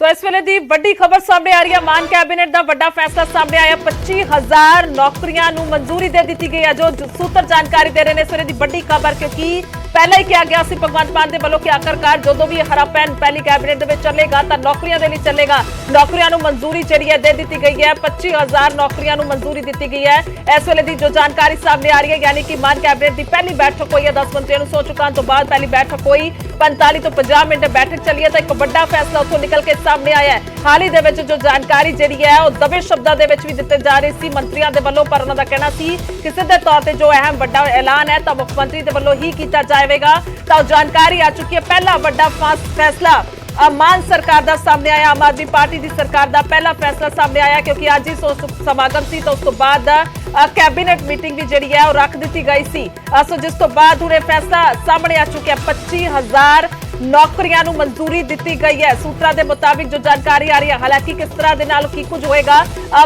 सो इस वेले दी वड्डी खबर सामने आ रही है। मान कैबिनेट का वड्डा फैसला सामने आया। 25,000 नौकरियां नूं मंजूरी दे दी गई है। जो सूत्र जानकारी दे रहे हैं इस वेले दी वड्डी खबर, क्योंकि पहले ही कहा गया सी भगवंत मान दे वल्लों कि आखिरकार जो भी हरा पैन पहली कैबिनेट दे विच चलेगा तो नौकरियां दे लई चलेगा। नौकरियां नूं मंजूरी जिहड़ी है दे दी गई है। 25,000 नौकरियां नूं मंजूरी दी गई है। इस वेले दी जो जानकारी सामने आ रही है, यानी कि मान कैबिनेट की पहली बैठक हुई है। 10 मंत्रियों नूं सौ चुकाउण तो बाद पहली बैठक हुई। 45 तो 50 मिनट बैठक चली है तो एक वड्डा फैसला उत्थों निकल के सामने आया है। हाल ही दे विच जो जानकारी जिहड़ी है वो दबे शब्दां दे विच भी दित्ते जा रही सी मंत्रियों दे वल्लों, पर उन्हां दा कहना सी कि सिद्धे तौर ते जो अहम वड्डा ऐलान है तो मुख्यमंत्री दे वल्लों ही कीता जाएगा। तो जानकारी आ चुकी है। पहला वड्डा फैसला मान सरकार दा सामने आया। आम आदमी पार्टी की सरकार दा पहला फैसला सामने आया, क्योंकि आज ही समागम सी तो उस तो बाद कैबिनेट मीटिंग भी जिहड़ी है वो रख दी गई सी। सो जिस तो बाद हुणे फैसला सामने आ चुका है। 25,000 नौकरियां नूं मंजूरी दी गई है। सूत्रों के मुताबिक जो जानकारी आ रही है, हालांकि किस तरह दे नाल की कुछ होएगा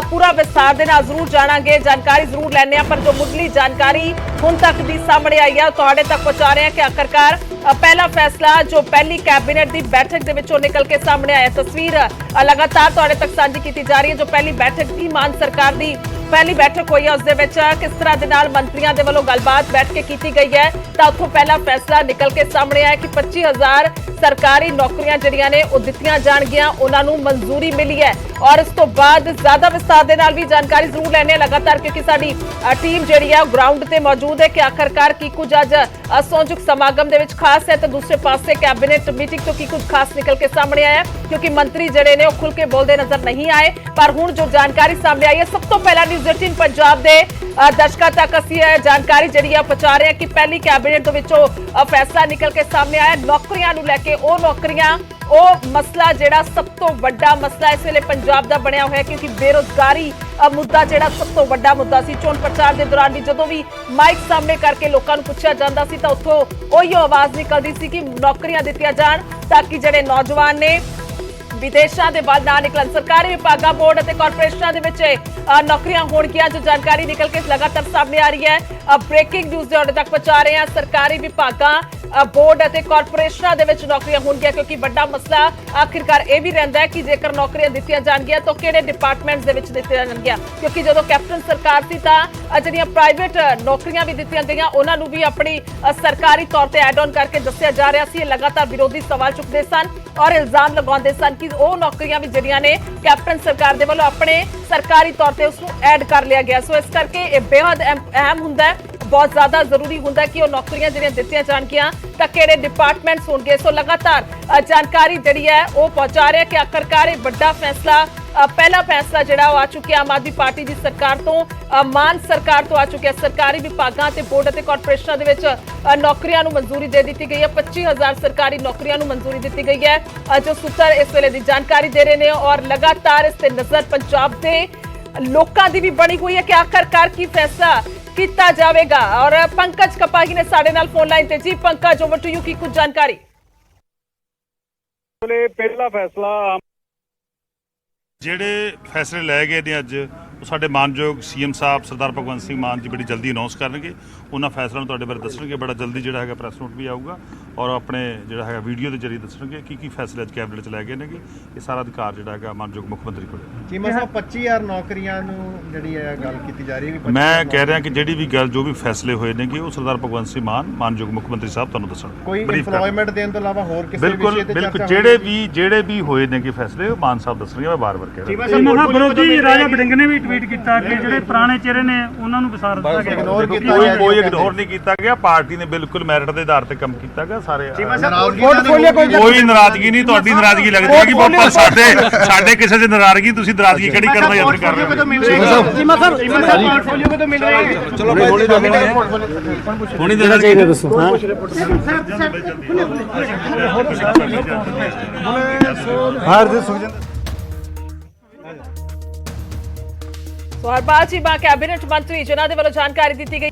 पूरा विस्तार दे नाल जरूर जाणांगे, जानकारी जरूर लैने, पर जो मुढली जानकारी हुण तक दी सामने आई है तुहाडे तक पहुंचा रहे हैं कि आखिरकार पहला फैसला जो पहली कैबिनेट की बैठक के विचों निकल के सामने आया। तस्वीर लगातार तुहाडे तक साझी की जा रही है। जो पहली बैठक थी मान सरकार की पहली बैठक हुई है, उस दे विच किस तरह दे नाल मंत्रियों के वल्लों गलबात बैठ के की गई है तो उत्थों पहला फैसला निकल के सामने आया कि 25,000 सरकारी नौकरियां जिहड़ियां ने वो दित्तियां जाणगियां, उन्हां नूं मंजूरी मिली है। और इस तो बाद ज्यादा विस्तार दे नाल भी जानकारी जरूर लैने लगातार, क्योंकि साडी टीम जिहड़ी है ग्राउंड ते मौजूद है कि आखिरकार की कुछ अज संयुक्त समागम दे विच खास है तो दूसरे पासे कैबिनेट मीटिंग तो की कुछ खास निकल के सामने आया, क्योंकि मंत्री जिहड़े ने खुल के बोलते नजर नहीं आए। पर हुण जो जानकारी सामने आई है, सब तो पहला न्यूज़ 18 पंजाब दे दर्शकों तक असीं जानकारी जिहड़ी है पहुंचा रहे हैं कि पहली कैबिनेट दे विचों फैसला निकल के सामने आया। नौकरियां नूं लैके वो नौकरियां वो मसला जिहड़ा सब तो वड्डा मसला इस वेले पंजाब दा बनिया होया, क्योंकि बेरोजगारी मुद्दा जिहड़ा सब तो वड्डा मुद्दा सी। चोण प्रचार के दौरान भी जदों भी माइक सामने करके लोगों को पूछा जाता सी तो उत्थों उही आवाज़ निकलती सी कि नौकरियां दित्तियां जाण ताकि जिहड़े नौजवान ने विदेशों के वल ना निकलन। सरकारी विभागों बोर्ड और कॉरपोरेशनों के विच नौकरियां होणगियां, जो जानकारी निकल के लगातार सामने आ रही है। ब्रेकिंग न्यूज़ तुहाडे तक पहुंचा रहे हैं। सरकारी विभागों बोर्ड और कॉरपोरेशनों के विच नौकरियां होणगियां, क्योंकि बड़ा मसला आखिरकार यह भी रहिंदा है कि जेकर नौकरियां दित्तियां जाणगियां तो किहड़े डिपार्टमेंट्स दे विच दित्तियां जाणगियां, क्योंकि जदों कैप्टन सरकार सी तां जिहड़ियां प्राइवेट नौकरियां भी दित्तियां गईयां उन्हां नूं भी अपनी सरकारी तौर पर एड ऑन करके दस्सिया जा रहा सी। लगातार विरोधी सवाल चुकते सन और इल्जाम लगाते सन कि वो नौकरियां भी जिहड़ियां ने कैप्टन सरकार दे वल्लों अपने सरकारी तौर पर उसनूं ऐड कर लिया गया। सो इस करके ये बेहद अहम हुंदा है, बहुत ज्यादा जरूरी होंगे कि वह नौकरियां जिहड़ियां दित्तियां जाणगियां तां किहड़े डिपार्टमेंट्स होणगे। सो लगातार जानकारी जिहड़ी है वो पहुंचा रहे हैं कि आखिरकार एक बड़ा फैसला पहला फैसला जिहड़ा आ चुका आम आदमी पार्टी की सरकार तो मान सरकार तो आ चुका। सरकारी विभागों ते बोर्ड और कॉरपोरेशनों के विच नौकरियां नूं मंजूरी दे दी गई है। 25,000 सरकारी नौकरियां नूं मंजूरी दी गई है, जो सूत्र इस वेले की जानकारी दे रहे हैं। और लगातार इस ते नज़र पंजाब के लोगों की भी बनी हुई है कि आखिरकार की फैसला किया जाएगा। और पंकज कपाही ने साडे नाल फोन लाइन ते। जी पंकज, ओवर टू यू, की कुछ जानकारी। पहला फैसला ਜਿਹੜੇ फैसले लै गए ने अज ਉਹ ਸਾਡੇ ਮਾਨਯੋਗ ਸੀਐਮ ਸਾਹਿਬ ਸਰਦਾਰ ਭਗਵੰਤ ਸਿੰਘ ਮਾਨ ਜੀ ਬੜੀ ਜਲਦੀ ਅਨਾਉਂਸ ਕਰਨਗੇ। ਉਹਨਾਂ ਫੈਸਲਿਆਂ ਨੂੰ ਤੁਹਾਡੇ ਬਾਰੇ ਦੱਸਣਗੇ। ਬੜਾ ਜਲਦੀ ਜਿਹੜਾ ਹੈਗਾ ਪ੍ਰੈਸ ਨੋਟ ਵੀ ਆਊਗਾ ਔਰ ਆਪਣੇ ਜਿਹੜਾ ਹੈਗਾ ਵੀਡੀਓ ਦੇ ਜ਼ਰੀਏ ਦੱਸਣਗੇ ਕੀ ਫੈਸਲੇ ਅੱਜ ਕੈਬਨਿਟ 'ਚ ਲੈ ਗਏ ਨੇਗੇ। ਇਹ ਸਾਰਾ ਅਧਿਕਾਰ ਜਿਹੜਾ ਹੈਗਾ ਮਾਨਯੋਗ ਮੁੱਖ ਮੰਤਰੀ ਕੋਲ। ਚੀਮਾ ਸਾਹਿਬ 25,000 ਨੌਕਰੀਆਂ ਨੂੰ ਜਿਹੜੀ ਹੈ ਗੱਲ ਕੀਤੀ ਜਾ ਰਹੀ ਹੈ। ਮੈਂ ਕਹਿ ਰਿਹਾ ਕਿ ਜਿਹੜੀ ਵੀ ਗੱਲ ਜੋ ਵੀ ਫੈਸਲੇ ਹੋਏ ਨੇਗੇ ਉਹ ਸਰਦਾਰ ਭਗਵੰਤ ਸਿੰਘ ਮਾਨ ਮਾਨਯੋਗ ਮੁੱਖ ਮੰਤਰੀ ਸਾਹਿਬ ਤੁਹਾਨੂੰ ਦੱਸਣਗੇ। ਕੋਈ ਇੰਪਲੋਇਮੈਂਟ ਦੇਣ ਤੋਂ ਇਲਾਵਾ ਹੋਰ ਕਿਸੇ ਵਿਸ਼ੇ ਤੇ ਬਿਲਕੁਲ ਜਿਹੜੇ ਵੀ ਹੋਏ ਨੇਗੇ ਫੈਸਲੇ ਮਾਨ ਸਾਹਿਬ ਦੱਸਣਗੇ। ਮੈਂ ਬਾਰ-ਬਾਰ ਕਹਿ ਰਿਹਾ। ਵਿਰੋਧੀ ਰਾਜਾ ਬੜਿੰਗ ਨੇ ਵੀ ਟਵੀਟ ਕੀਤਾ ਕਿ ਜਿਹੜੇ ਪੁਰਾਣੇ ਚਿਹਰੇ ਨੇ ਉਹਨਾਂ ਨੂੰ ਵਿਸਾਰ ਦਿੱਤਾ ਗਿਆ। ਕੋਈ ਇਗਨੋਰ ਨਹੀਂ ਕੀਤਾ ਗਿਆ। ਪਾਰਟੀ ਨੇ ਬਿਲਕੁਲ ਮੈਰਿਟ ਦੇ ਆਧਾਰ ਤੇ ਕੰਮ ਕੀਤਾ ਗਿਆ। ਸਾਰੇ ਕੋਈ ਨਾਰਾਜ਼ਗੀ ਨਹੀਂ। ਤੁਹਾਡੀ ਨਾਰਾਜ਼ਗੀ ਲੱਗਦੀ ਹੈ ਕਿ ਪਰ ਸਾਡੇ ਕਿਸੇ ਦੀ ਨਾਰਾਜ਼ਗੀ ਤੁਸੀਂ ਨਾਰਾਜ਼ਗੀ ਕਿਹੜੀ ਕਰਨ ਦਾ ਯਤਨ ਕਰ ਰਹੇ ਹੋ। ਚੀਮਾ ਸਾਹਿਬ ਪੋਰਟਫੋਲੀਓ ਕਦੋਂ ਮਿਲ ਰਿਹਾ ਹੈ? ਚਲੋ ਹੁਣੀ ਦੇਣਾ ਚਾਹੀਦਾ ਦੱਸੋ। हरपाल चीमा कैबिनेट मंत्री जिन्हां दे वल्लों जानकारी दी गई।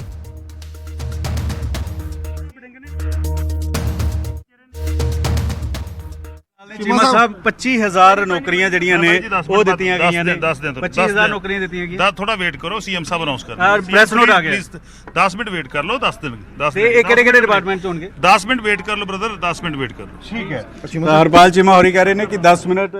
ਚੀਮਾ ਸਾਹਿਬ 25,000 ਨੌਕਰੀਆਂ ਜਿਹੜੀਆਂ ਨੇ ਉਹ ਦਿੱਤੀਆਂ ਗਈਆਂ ਨੇ। 25,000 ਨੌਕਰੀਆਂ ਦਿੱਤੀਆਂ ਗਈਆਂ। ਥੋੜਾ ਵੇਟ ਕਰੋ, ਸੀਐਮ ਸਾਹਿਬ ਅਨਾਉਂਸ ਕਰ ਪ੍ਰੈਸ ਨੋਟ ਆ ਗਿਆ। 10 ਮਿੰਟ ਵੇਟ ਕਰ ਲਓ, ਦੱਸ ਦੇਣਗੇ। ਤੇ ਇਹ ਕਿਹੜੇ ਡਿਪਾਰਟਮੈਂਟ ਚ ਹੋਣਗੇ? 10 ਮਿੰਟ ਵੇਟ ਕਰ ਲਓ ਬ੍ਰਦਰ, 10 ਮਿੰਟ ਵੇਟ ਕਰ ਲਓ। ਠੀਕ ਹੈ। ਹਰਪਾਲ ਚੀਮਾ ਹੋਰੀ ਕਹਿ ਰਹੇ ਨੇ ਕਿ 10 ਮਿੰਟ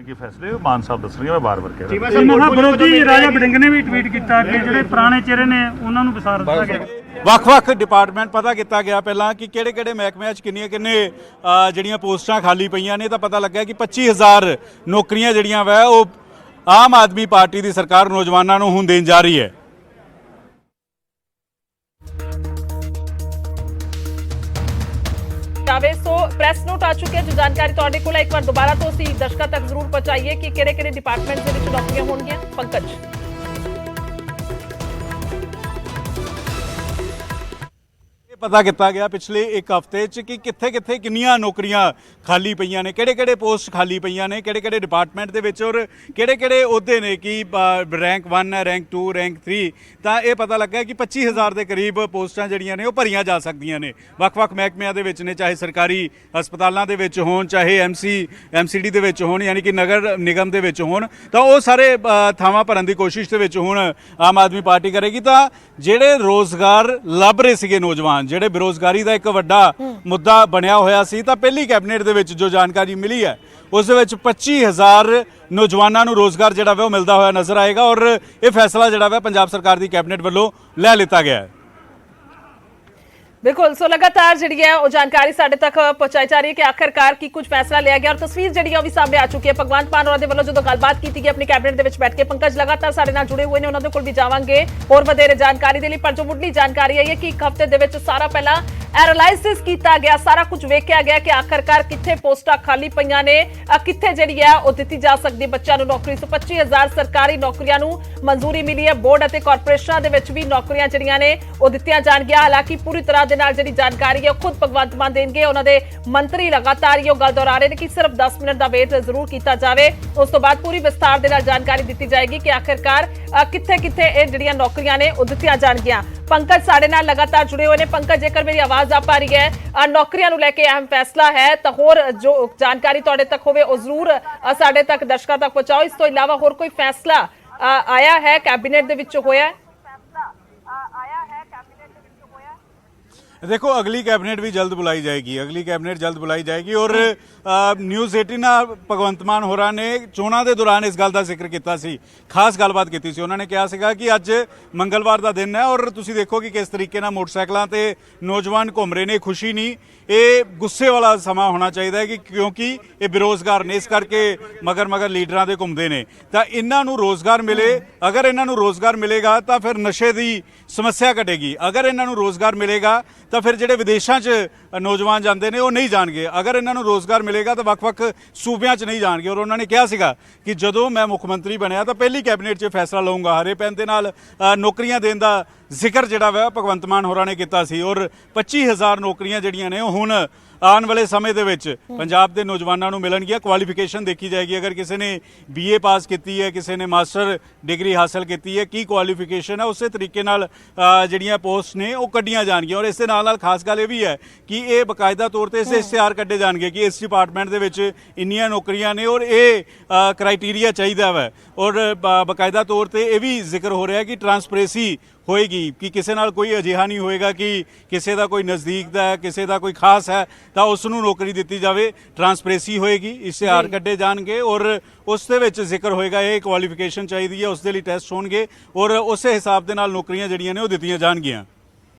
ਕੀ ਫੈਸਲੇ ਉਹ ਮਾਨ ਸਾਹਿਬ ਦੱਸਣਗੇ। ਮੈਂ ਬਾਰ-ਬਾਰ ਕਹਿ ਰਿਹਾ ਮਹਾ ਵਿਰੋਧੀ ਰਾਜਾ ਵੜਿੰਗ ਨੇ ਵੀ ਟਵੀਟ ਕੀਤਾ ਕਿ ਜਿਹੜੇ ਪੁਰਾਣੇ ਚਿਹਰੇ ਨੇ ਉਹਨਾਂ ਨੂੰ ਵਿਸਾਰ ਦਿੱਤਾ ਗਿਆ। ਵੱਖ-ਵੱਖ ਡਿਪਾਰਟਮੈਂਟ ਪਤਾ ਕੀਤਾ ਗਿਆ ਪਹਿਲਾਂ ਕਿ ਕਿਹੜੇ-ਕਿਹੜੇ ਮਹਿਕਮਿਆਂ 'ਚ ਕਿੰਨੇ ਜਿਹੜੀਆਂ ਪੋਸਟਾਂ ਖਾਲੀ ਪਈਆਂ ਨੇ, ਤਾਂ ਪਤਾ ਲੱਗਾ ਕਿ 25,000 ਨੌਕਰੀਆਂ ਜਿਹੜੀਆਂ ਵਾ ਉਹ ਆਮ ਆਦਮੀ ਪਾਰਟੀ ਦੀ ਸਰਕਾਰ ਨੌਜਵਾਨਾਂ ਨੂੰ ਹੁਣ ਦੇਣ ਜਾ ਰਹੀ ਹੈ। ਸੋ ਪ੍ਰੈਸ ਨੋਟ ਆ ਚੁੱਕੇ ਜੋ ਜਾਣਕਾਰੀ ਤੁਹਾਡੇ ਕੋਲ ਇੱਕ ਵਾਰ ਦੁਬਾਰਾ ਤੋਂ ਅਸੀਂ ਦਰਸ਼ਕਾਂ ਤੱਕ ਜ਼ਰੂਰ ਪਹੁੰਚਾਈਏ ਕਿ ਕਿਹੜੇ-ਕਿਹੜੇ ਡਿਪਾਰਟਮੈਂਟ ਦੇ ਵਿੱਚ ਨੌਕਰੀਆਂ ਹੋਣਗੀਆਂ। ਪੰਕਜ, ਪਤਾ ਕੀਤਾ ਗਿਆ ਪਿਛਲੇ ਇੱਕ ਹਫ਼ਤੇ 'ਚ ਕਿ ਕਿੱਥੇ-ਕਿੱਥੇ ਕਿੰਨੀਆਂ ਨੌਕਰੀਆਂ ਖਾਲੀ ਪਈਆਂ ਨੇ, ਕਿਹੜੇ-ਕਿਹੜੇ ਪੋਸਟ ਖਾਲੀ ਪਈਆਂ ਨੇ, ਕਿਹੜੇ-ਕਿਹੜੇ ਡਿਪਾਰਟਮੈਂਟ ਦੇ ਵਿੱਚ, ਔਰ ਕਿਹੜੇ-ਕਿਹੜੇ ਅਹੁਦੇ ਨੇ ਕਿ ਰੈਂਕ 1 ਹੈ, ਰੈਂਕ 2, ਰੈਂਕ 3। ਤਾਂ ਇਹ ਪਤਾ ਲੱਗਾ ਕਿ 25,000 ਦੇ ਕਰੀਬ ਪੋਸਟਾਂ ਜਿਹੜੀਆਂ ਨੇ ਉਹ ਭਰੀਆਂ ਜਾ ਸਕਦੀਆਂ ਨੇ। ਵੱਖ-ਵੱਖ ਮਹਿਕਮਿਆਂ ਦੇ ਵਿੱਚ ਨੇ, ਚਾਹੇ ਸਰਕਾਰੀ ਹਸਪਤਾਲਾਂ ਦੇ ਵਿੱਚ ਹੋਣ, ਚਾਹੇ MCD ਦੇ ਵਿੱਚ ਹੋਣ, ਯਾਨੀ ਕਿ ਨਗਰ ਨਿਗਮ ਦੇ ਵਿੱਚ ਹੋਣ, ਤਾਂ ਉਹ ਸਾਰੇ ਥਾਵਾਂ ਭਰਨ ਦੀ ਕੋਸ਼ਿਸ਼ ਦੇ ਵਿੱਚ ਹੁਣ ਆਮ ਆਦਮੀ ਪਾਰਟੀ ਕਰੇਗੀ। ਤਾਂ ਜਿਹੜੇ ਰੋਜ਼ਗਾਰ ਲੱਭ ਰਹੇ ਸੀਗੇ ਨੌਜਵਾਨ, ਜਿਹੜੇ ਬੇਰੋਜ਼ਗਾਰੀ ਦਾ ਇੱਕ ਵੱਡਾ ਮੁੱਦਾ ਬਣਿਆ ਹੋਇਆ ਸੀ, ਤਾਂ ਪਹਿਲੀ ਕੈਬਨਿਟ ਦੇ ਵਿੱਚ ਜੋ ਜਾਣਕਾਰੀ ਮਿਲੀ ਹੈ ਉਸ ਦੇ ਵਿੱਚ 25,000 ਨੌਜਵਾਨਾਂ ਨੂੰ ਰੋਜ਼ਗਾਰ ਜਿਹੜਾ ਵਾ ਉਹ ਮਿਲਦਾ ਹੋਇਆ ਨਜ਼ਰ ਆਏਗਾ। ਔਰ ਇਹ ਫੈਸਲਾ ਜਿਹੜਾ ਵਾ ਪੰਜਾਬ ਸਰਕਾਰ ਦੀ ਕੈਬਨਿਟ ਵੱਲੋਂ ਲੈ ਲਿੱਤਾ ਗਿਆ ਹੈ। ਬਿਲਕੁਲ, ਸੋ ਲਗਾਤਾਰ ਜਿਹੜੀ ਹੈ ਉਹ ਜਾਣਕਾਰੀ ਸਾਡੇ ਤੱਕ ਪਹੁੰਚਾਈ ਜਾ ਰਹੀ ਹੈ ਕਿ ਆਖਰਕਾਰ ਕੀ ਕੁਝ ਫੈਸਲਾ ਲਿਆ ਗਿਆ, ਔਰ ਤਸਵੀਰ ਜਿਹੜੀ ਹੈ ਉਹ ਵੀ ਸਾਹਮਣੇ ਆ ਚੁੱਕੀ ਹੈ। ਭਗਵੰਤ ਮਾਨ ਹੋਰਾਂ ਦੇ ਵੱਲੋਂ ਜਦੋਂ ਗੱਲਬਾਤ ਕੀਤੀ ਗਈ ਆਪਣੀ ਕੈਬਨਿਟ ਦੇ ਵਿੱਚ ਬੈਠ ਕੇ, ਪੰਕਜ ਲਗਾਤਾਰ ਸਾਡੇ ਨਾਲ ਜੁੜੇ ਹੋਏ ਨੇ, ਉਹਨਾਂ ਦੇ ਕੋਲ ਵੀ ਜਾਵਾਂਗੇ ਹੋਰ ਵਧੇਰੇ ਜਾਣਕਾਰੀ ਦੇ ਲਈ। ਪਰ ਜੋ ਮੁੱਢਲੀ ਜਾਣਕਾਰੀ ਆਈ ਹੈ ਕਿ ਇੱਕ ਹਫ਼ਤੇ ਦੇ ਵਿੱਚ ਸਾਰਾ ਪਹਿਲਾਂ ਐਨਾਲਾਈਸਿਸ ਕੀਤਾ ਗਿਆ, ਸਾਰਾ ਕੁਝ ਵੇਖਿਆ ਗਿਆ ਕਿ ਆਖਰਕਾਰ ਕਿੱਥੇ ਪੋਸਟਾਂ ਖਾਲੀ ਪਈਆਂ ਨੇ, ਕਿੱਥੇ ਜਿਹੜੀ ਹੈ ਉਹ ਦਿੱਤੀ ਜਾ ਸਕਦੀ ਬੱਚਿਆਂ ਨੂੰ ਨੌਕਰੀ। ਸੋ 25,000 ਸਰਕਾਰੀ ਨੌਕਰੀਆਂ ਨੂੰ ਮਨਜ਼ੂਰੀ ਮਿਲੀ ਹੈ। ਬੋਰਡ ਅਤੇ ਕਾਰਪੋਰੇਸ਼ਨਾਂ ਦੇ ਵਿੱਚ ਵੀ ਨੌਕਰੀਆਂ ਜਿਹੜੀਆਂ ਨੇ ਉਹ ਦਿੱਤੀਆਂ ਜਾਣਗੀਆਂ। ਹਾਲਾਂਕਿ ਪੂਰੀ ਤਰ੍ਹਾਂ ਦੇ ਨਾਲ ਜਿਹੜੀ ਜਾਣਕਾਰੀ ਹੈ ਉਹ ਖੁਦ ਭਗਵੰਤ ਮਾਨ ਦੇਣਗੇ। ਉਹਨਾਂ ਦੇ ਮੰਤਰੀ ਲਗਾਤਾਰ ਇਹ ਗੱਲ ਦੁਹਰਾ ਰਹੇ ਨੇ ਕਿ ਸਿਰਫ 10 ਮਿੰਟ ਦਾ ਵੇਟ ਜ਼ਰੂਰ ਕੀਤਾ ਜਾਵੇ, ਉਸ ਤੋਂ ਬਾਅਦ ਪੂਰੀ ਵਿਸਤਾਰ ਦੇ ਨਾਲ ਜਾਣਕਾਰੀ ਦਿੱਤੀ ਜਾਏਗੀ ਕਿ ਆਖਿਰਕਾਰ ਕਿੱਥੇ-ਕਿੱਥੇ ਇਹ ਜਿਹੜੀਆਂ ਨੌਕਰੀਆਂ ਨੇ ਉਹ ਦਿੱਤੀਆਂ ਜਾਣਗੀਆਂ। ਪੰਕਜ ਸਾਡੇ ਨਾਲ ਲਗਾਤਾਰ ਜੁੜੇ ਹੋਏ ਨੇ। ਪੰਕਜ, ਜੇਕਰ ਮੇਰੀ ਆਵਾਜ਼ ਆ ਪਾ ਰਹੀ ਹੈ, ਨੌਕਰੀਆਂ ਨੂੰ ਲੈ ਕੇ ਅਹਿਮ ਫੈਸਲਾ ਹੈ, ਤਾਂ ਹੋਰ ਜੋ ਜਾਣਕਾਰੀ ਤੁਹਾਡੇ ਤੱਕ ਹੋਵੇ ਉਹ ਜ਼ਰੂਰ ਸਾਡੇ ਤੱਕ ਦਰਸ਼ਕਾਂ ਤੱਕ ਪਹੁੰਚਾਓ। ਇਸ ਤੋਂ ਇਲਾਵਾ ਹੋਰ ਕੋਈ ਫੈਸਲਾ ਆਇਆ ਹੈ ਕੈਬਨਿਟ ਦੇ ਵਿੱਚ ਹੋਇਆ? देखो, अगली कैबिनेट भी जल्द बुलाई जाएगी, अगली कैबिनेट जल्द बुलाई जाएगी। और न्यूज़ 18 ਭਗਵੰਤ ਮਾਨ ਹੋਰਾਂ ਨੇ ਚੋਣਾਂ ਦੇ ਦੌਰਾਨ ਇਸ ਗੱਲ ਦਾ ਜ਼ਿਕਰ ਕੀਤਾ ਸੀ, ਖਾਸ ਗੱਲਬਾਤ ਕੀਤੀ ਸੀ। ਉਹਨਾਂ ਨੇ ਕਿਹਾ ਸੀਗਾ ਕਿ ਅੱਜ ਮੰਗਲਵਾਰ ਦਾ ਦਿਨ ਹੈ ਔਰ ਤੁਸੀਂ ਦੇਖੋ ਕਿ ਕਿਸ ਤਰੀਕੇ ਨਾਲ ਮੋਟਰਸਾਈਕਲਾਂ ਤੇ ਨੌਜਵਾਨ ਘੁੰਮ ਰਹੇ ਨੇ। ਖੁਸ਼ੀ ਨਹੀਂ, ਇਹ ਗੁੱਸੇ ਵਾਲਾ ਸਮਾਂ ਹੋਣਾ ਚਾਹੀਦਾ ਹੈ ਕਿ ਕਿਉਂਕਿ ਇਹ ਬੇਰੋਜ਼ਗਾਰ ਨੇ, ਇਸ ਕਰਕੇ ਮਗਰ ਲੀਡਰਾਂ ਦੇ ਘੁੰਮਦੇ ਨੇ। ਤਾਂ ਇਹਨਾਂ ਨੂੰ ਰੋਜ਼ਗਾਰ ਮਿਲੇ, ਅਗਰ ਇਹਨਾਂ ਨੂੰ ਰੋਜ਼ਗਾਰ ਮਿਲੇਗਾ ਤਾਂ ਫਿਰ ਨਸ਼ੇ ਦੀ ਸਮੱਸਿਆ ਘਟੇਗੀ। ਅਗਰ ਇਹਨਾਂ ਨੂੰ ਰੋਜ਼ਗਾਰ ਮਿਲੇਗਾ ਤਾਂ ਫਿਰ ਜਿਹੜੇ ਵਿਦੇਸ਼ਾਂ 'ਚ ਨੌਜਵਾਨ ਜਾਂਦੇ ਨੇ ਉਹ ਨਹੀਂ ਜਾਣਗੇ। ਅਗਰ ਇਹਨਾਂ ਨੂੰ ਰੋਜ਼ਗਾਰ ਮਿਲੇਗਾ ਤਾਂ ਵੱਖ-ਵੱਖ ਸੂਬਿਆਂ 'ਚ ਨਹੀਂ ਜਾਣਗੇ। ਔਰ ਉਹਨਾਂ ਨੇ ਕਿਹਾ ਸੀਗਾ ਕਿ ਜਦੋਂ ਮੈਂ ਮੁੱਖ ਮੰਤਰੀ ਬਣਿਆ ਤਾਂ ਪਹਿਲੀ ਕੈਬਨਿਟ 'ਚ ਫੈਸਲਾ ਲਵਾਂਗਾ। ਹਰੇ ਪੈਨ ਦੇ ਨਾਲ ਨੌਕਰੀਆਂ ਦੇਣ ਦਾ ਜ਼ਿਕਰ ਜਿਹੜਾ ਵਾ ਭਗਵੰਤ ਮਾਨ ਹੋਰਾਂ ਨੇ ਕੀਤਾ ਸੀ। ਔਰ 25,000 ਨੌਕਰੀਆਂ ਜਿਹੜੀਆਂ ਨੇ ਉਹ ਹੁਣ ਆਉਣ ਵਾਲੇ ਸਮੇਂ ਦੇ ਵਿੱਚ ਪੰਜਾਬ ਦੇ ਨੌਜਵਾਨਾਂ ਨੂੰ ਮਿਲਣਗੀਆਂ। ਕੁਆਲੀਫਿਕੇਸ਼ਨ ਦੇਖੀ ਜਾਏਗੀ, ਅਗਰ ਕਿਸੇ ਨੇ BA ਪਾਸ ਕੀਤੀ ਹੈ, ਕਿਸੇ ਨੇ ਮਾਸਟਰ ਡਿਗਰੀ ਹਾਸਲ ਕੀਤੀ ਹੈ, ਕੀ ਕੁਆਲੀਫਿਕੇਸ਼ਨ ਹੈ, ਉਸੇ ਤਰੀਕੇ ਨਾਲ ਜਿਹੜੀਆਂ ਪੋਸਟ ਨੇ ਉਹ ਕੱਢੀਆਂ ਜਾਣਗੀਆਂ। ਔਰ ਇਸ ਦੇ ਨਾਲ ਖਾਸ ਗੱਲ ਇਹ ਵੀ ਹੈ ਕਿ ਇਹ ਬਕਾਇਦਾ ਤੌਰ ਤੇ ਇਸ਼ਤਿਹਾਰ ਕੱਢੇ ਜਾਣਗੇ ਕਿ ਇਸ ਡਿਪਾਰਟਮੈਂਟ ਦੇ ਵਿੱਚ ਇੰਨੀਆਂ ਨੌਕਰੀਆਂ ਨੇ ਔਰ ਇਹ ਕ੍ਰਾਈਟੇਰੀਆ ਚਾਹੀਦਾ ਵਾ। ਔਰ ਬਕਾਇਦਾ ਤੌਰ ਤੇ ਇਹ ਵੀ ਜ਼ਿਕਰ ਹੋ ਰਿਹਾ ਕਿ ਟਰਾਂਸਪੇਰੈਂਸੀ ਹੋਏਗੀ ਕਿ ਕਿਸੇ ਨਾਲ ਕੋਈ ਅਜਿਹਾ ਨਹੀਂ ਹੋਏਗਾ ਕਿ ਕਿਸੇ ਦਾ ਕੋਈ ਨਜ਼ਦੀਕ ਦਾ ਹੈ, ਕਿਸੇ ਦਾ ਕੋਈ ਖਾਸ ਹੈ ਤਾਂ ਉਸ ਨੂੰ ਨੌਕਰੀ ਦਿੱਤੀ ਜਾਵੇ। ਟਰਾਂਸਪੇਰੈਂਸੀ ਹੋਏਗੀ, ਇਸ਼ਤਿਹਾਰ ਕੱਢੇ ਜਾਣਗੇ ਔਰ ਉਸ ਦੇ ਵਿੱਚ ਜ਼ਿਕਰ ਹੋਏਗਾ ਇਹ ਕੁਆਲੀਫਿਕੇਸ਼ਨ ਚਾਹੀਦੀ ਹੈ, ਉਸ ਦੇ ਲਈ ਟੈਸਟ ਹੋਣਗੇ ਔਰ ਉਸੇ ਹਿਸਾਬ ਦੇ ਨਾਲ ਨੌਕਰੀਆਂ ਜਿਹੜੀਆਂ ਨੇ ਉਹ ਦਿੱਤੀਆਂ ਜਾਣਗੀਆਂ।